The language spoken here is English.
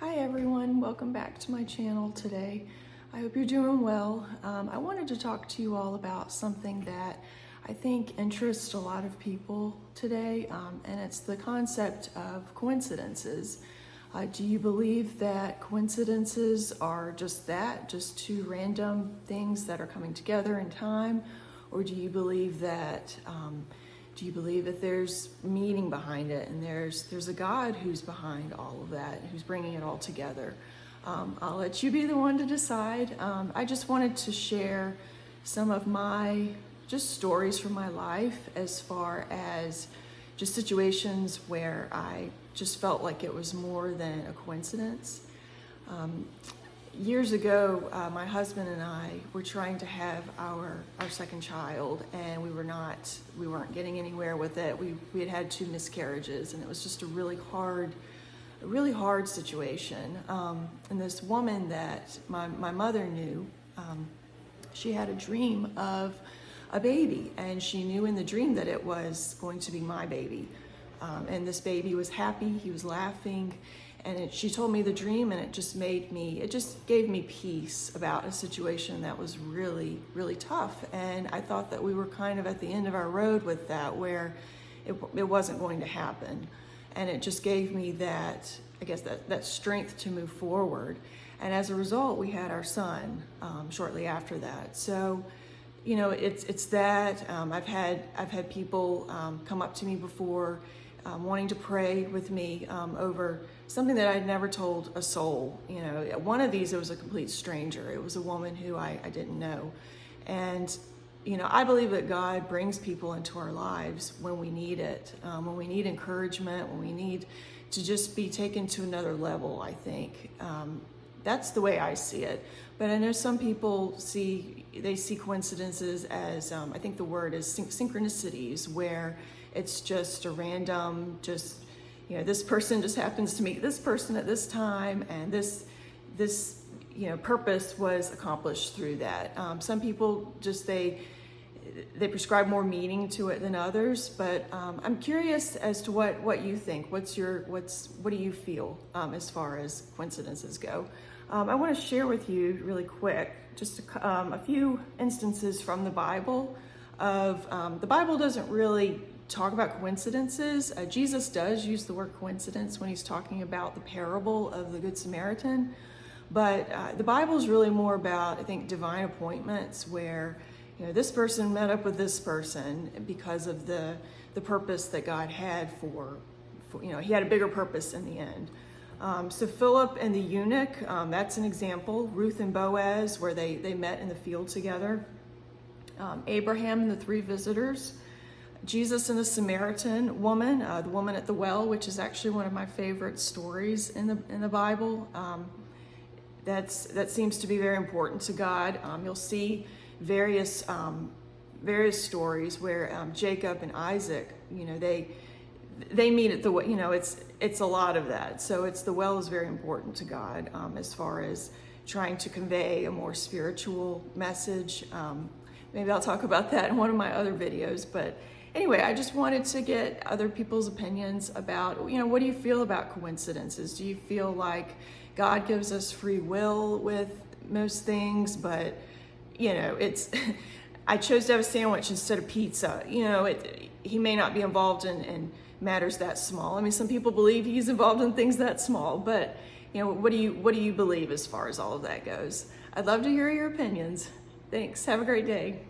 Hi everyone, welcome back to my channel today. I hope you're doing well. I wanted to talk to you all about something that I think interests a lot of people today, and it's the concept of coincidences. Do you believe that coincidences are just that, just two random things that are coming together in time? Or do you believe that there's meaning behind it, and there's a God who's behind all of that, who's bringing it all together? I'll let you be the one to decide. I just wanted to share some of my just stories from my life as far as just situations where I just felt like it was more than a coincidence. Years ago, my husband and I were trying to have our second child, and we weren't getting anywhere with it. We had had 2 miscarriages, and it was just a really hard situation. And this woman that my mother knew, she had a dream of a baby, and she knew in the dream that it was going to be my baby. And this baby was happy, he was laughing. And she told me the dream, and it just gave me peace about a situation that was really, really tough. And I thought that we were kind of at the end of our road with that, where it wasn't going to happen. And it just gave me that strength to move forward. And as a result, we had our son shortly after that. So, you know, it's that. I've had people come up to me before, wanting to pray with me over something that I'd never told a soul. You know, one of these, it was a complete stranger. It was a woman who I didn't know. And, you know, I believe that God brings people into our lives when we need it, when we need encouragement, when we need to just be taken to another level, I think. That's the way I see it. But I know some people see coincidences as, I think the word is synchronicities, where it's just a random, you know, this person just happens to meet this person at this time, and this you know, purpose was accomplished through that. Some people just, they prescribe more meaning to it than others, but I'm curious as to what you think. What do you feel as far as coincidences go? I want to share with you really quick just a few instances from the Bible. The Bible doesn't really talk about coincidences. Jesus does use the word coincidence when he's talking about the parable of the Good Samaritan, but the Bible is really more about, I think, divine appointments, where, you know, this person met up with this person because of the purpose that God had for you know, he had a bigger purpose in the end. So Philip and the eunuch, that's an example. Ruth and Boaz, where they met in the field together. Abraham and the 3 visitors. Jesus and the Samaritan woman, the woman at the well, which is actually one of my favorite stories in the Bible. That seems to be very important to God. You'll see various stories where Jacob and Isaac, you know, they meet at the well. You know, it's a lot of that. So the well is very important to God as far as trying to convey a more spiritual message. Maybe I'll talk about that in one of my other videos, but anyway, I just wanted to get other people's opinions about, you know, what do you feel about coincidences? Do you feel like God gives us free will with most things, but, you know, I chose to have a sandwich instead of pizza. You know, he may not be involved in matters that small. I mean, some people believe he's involved in things that small, but, you know, what do you believe as far as all of that goes? I'd love to hear your opinions. Thanks. Have a great day.